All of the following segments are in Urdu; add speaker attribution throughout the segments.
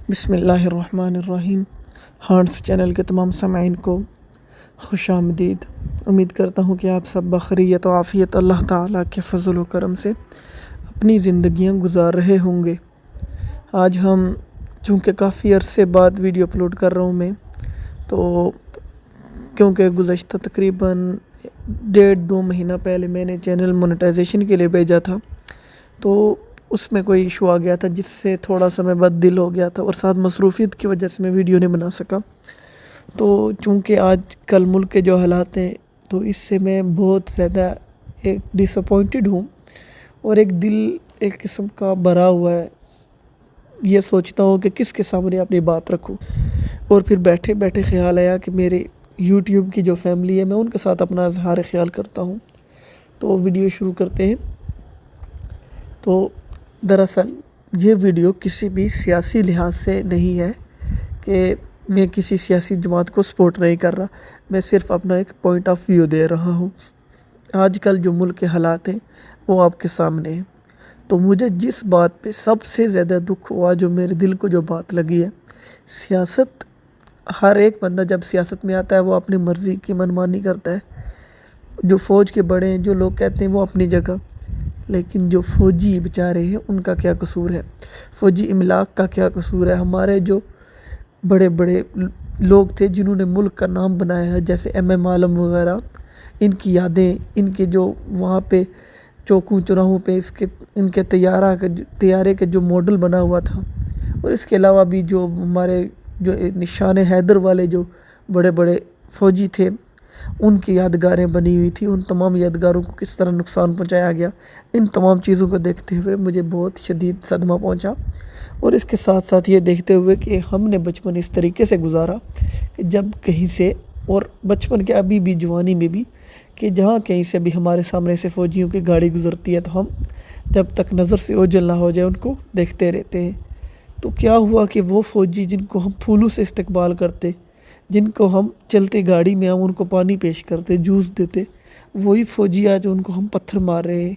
Speaker 1: بسم اللہ الرحمن الرحیم۔ ہارٹس چینل کے تمام سامعین کو خوش آمدید۔ امید کرتا ہوں کہ آپ سب بخیریت و عافیت اللہ تعالیٰ کے فضل و کرم سے اپنی زندگیاں گزار رہے ہوں گے۔ آج ہم چونکہ کافی عرصے بعد ویڈیو اپلوڈ کر رہا ہوں میں، تو کیونکہ گزشتہ تقریباً 1.5-2 مہینہ پہلے میں نے چینل مونیٹائزیشن کے لیے بھیجا تھا، تو اس میں کوئی ایشو آ گیا تھا جس سے تھوڑا سا میں بد دل ہو گیا تھا، اور ساتھ مصروفیت کی وجہ سے میں ویڈیو نہیں بنا سکا۔ تو چونکہ آج کل ملک کے جو حالات ہیں، تو اس سے میں بہت زیادہ ایک ڈس اپوائنٹڈ ہوں، اور ایک دل ایک قسم کا بھرا ہوا ہے۔ یہ سوچتا ہوں کہ کس کے سامنے اپنی بات رکھوں، اور پھر بیٹھے بیٹھے خیال آیا کہ میرے یوٹیوب کی جو فیملی ہے، میں ان کے ساتھ اپنا اظہار خیال کرتا ہوں۔ تو ویڈیو شروع کرتے ہیں۔ تو دراصل یہ ویڈیو کسی بھی سیاسی لحاظ سے نہیں ہے کہ میں کسی سیاسی جماعت کو سپورٹ نہیں کر رہا، میں صرف اپنا ایک پوائنٹ آف ویو دے رہا ہوں۔ آج کل جو ملک کے حالات ہیں وہ آپ کے سامنے ہیں۔ تو مجھے جس بات پہ سب سے زیادہ دکھ ہوا، جو میرے دل کو جو بات لگی ہے، سیاست، ہر ایک بندہ جب سیاست میں آتا ہے وہ اپنی مرضی کی منمانی کرتا ہے۔ جو فوج کے بڑے ہیں، جو لوگ کہتے ہیں وہ اپنی جگہ، لیکن جو فوجی بیچارے ہیں ان کا کیا قصور ہے؟ فوجی املاک کا کیا قصور ہے؟ ہمارے جو بڑے بڑے لوگ تھے جنہوں نے ملک کا نام بنایا ہے، جیسے ایم عالم وغیرہ، ان کی یادیں، ان کے جو وہاں پہ چوکوں چوراہوں پہ ان کے طیارے کے جو ماڈل بنا ہوا تھا، اور اس کے علاوہ بھی جو ہمارے جو نشان حیدر والے جو بڑے بڑے فوجی تھے، ان کی یادگاریں بنی ہوئی تھی، ان تمام یادگاروں کو کس طرح نقصان پہنچایا گیا، ان تمام چیزوں کو دیکھتے ہوئے مجھے بہت شدید صدمہ پہنچا۔ اور اس کے ساتھ ساتھ یہ دیکھتے ہوئے کہ ہم نے بچپن اس طریقے سے گزارا کہ جب کہیں سے، اور بچپن کے ابھی بھی جوانی میں بھی، کہ جہاں کہیں سے بھی ہمارے سامنے سے فوجیوں کی گاڑی گزرتی ہے تو ہم جب تک نظر سے اوجھل نہ ہو جائے ان کو دیکھتے رہتے ہیں۔ تو کیا ہوا کہ وہ فوجی جن کو ہم پھولوں سے استقبال کرتے، جن کو ہم چلتے گاڑی میں ہم ان کو پانی پیش کرتے، جوس دیتے، وہی فوجی آج ان کو ہم پتھر مار رہے ہیں،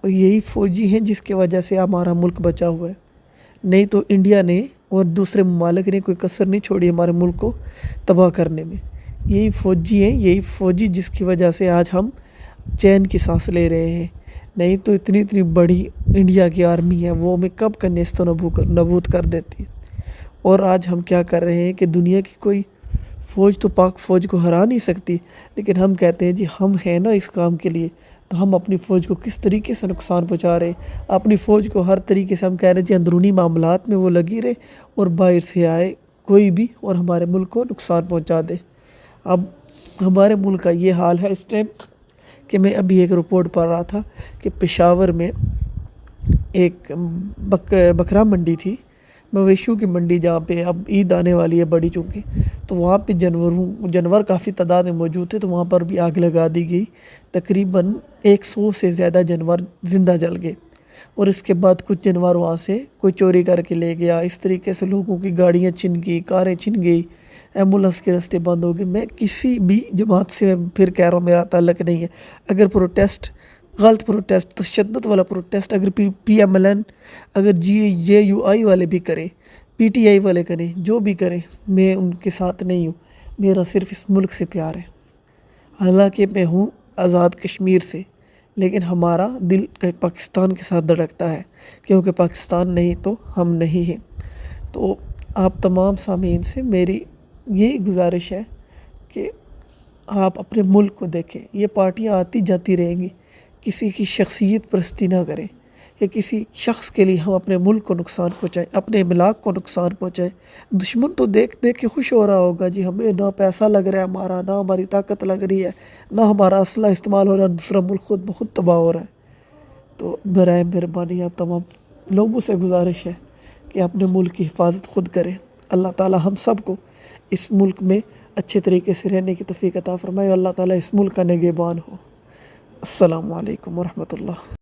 Speaker 1: اور یہی فوجی ہیں جس کی وجہ سے ہمارا ملک بچا ہوا ہے۔ نہیں تو انڈیا نے اور دوسرے ممالک نے کوئی کسر نہیں چھوڑی ہمارے ملک کو تباہ کرنے میں۔ یہی فوجی ہیں، یہی فوجی جس کی وجہ سے آج ہم چین کی سانس لے رہے ہیں۔ نہیں تو اتنی بڑی انڈیا کی آرمی ہے، وہ ہمیں کب کا نیست و نبود کر دیتی۔ اور آج ہم کیا کر رہے ہیں کہ دنیا کی کوئی فوج تو پاک فوج کو ہرا نہیں سکتی، لیکن ہم کہتے ہیں جی ہم ہیں نا اس کام کے لیے، تو ہم اپنی فوج کو کس طریقے سے نقصان پہنچا رہے ہیں۔ اپنی فوج کو ہر طریقے سے ہم کہہ رہے ہیں جی اندرونی معاملات میں وہ لگی رہے، اور باہر سے آئے کوئی بھی اور ہمارے ملک کو نقصان پہنچا دے۔ اب ہمارے ملک کا یہ حال ہے اس ٹائم کہ میں ابھی ایک رپورٹ پڑھ رہا تھا کہ پشاور میں ایک بکرا منڈی تھی، مویشیوں کی منڈی، جہاں پہ اب عید آنے والی ہے بڑی چونکہ، تو وہاں پہ جانور کافی تعداد میں موجود تھے، تو وہاں پر بھی آگ لگا دی گئی۔ تقریباً 100 سے زیادہ جانور زندہ جل گئے، اور اس کے بعد کچھ جانور وہاں سے کوئی چوری کر کے لے گیا۔ اس طریقے سے لوگوں کی گاڑیاں چھن گئی، کاریں چھن گئی، ایمبولینس کے راستے بند ہو گئے۔ میں کسی بھی جماعت سے پھر کہہ رہا ہوں میرا تعلق نہیں ہے، اگر پروٹیسٹ، غلط پروٹیسٹ، تشدد والا پروٹیسٹ اگر پی ایم ایل این، اگر JUI والے بھی کریں، PTI والے کریں، جو بھی کریں، میں ان کے ساتھ نہیں ہوں۔ میرا صرف اس ملک سے پیار ہے، حالانکہ میں ہوں آزاد کشمیر سے، لیکن ہمارا دل پاکستان کے ساتھ دھڑکتا ہے، کیونکہ پاکستان نہیں تو ہم نہیں ہیں۔ تو آپ تمام سامعین سے میری یہی گزارش ہے کہ آپ اپنے ملک کو دیکھیں۔ یہ پارٹیاں آتی جاتی رہیں گی، کسی کی شخصیت پرستی نہ کریں، کہ کسی شخص کے لیے ہم اپنے ملک کو نقصان پہنچائیں، اپنے املاک کو نقصان پہنچائیں۔ دشمن تو دیکھ کے خوش ہو رہا ہوگا جی ہمیں نہ پیسہ لگ رہا ہے ہمارا، نہ ہماری طاقت لگ رہی ہے، نہ ہمارا اسلحہ استعمال ہو رہا ہے، دوسرا ملک خود بخود تباہ ہو رہا ہے۔ تو برائے مہربانی آپ تمام لوگوں سے گزارش ہے کہ اپنے ملک کی حفاظت خود کریں۔ اللہ تعالیٰ ہم سب کو اس ملک میں اچھے طریقے سے رہنے کی توفیق عطا فرمائے، اور اللہ تعالیٰ اس ملک کا نگہبان ہو۔ السلام علیکم ورحمۃ اللہ۔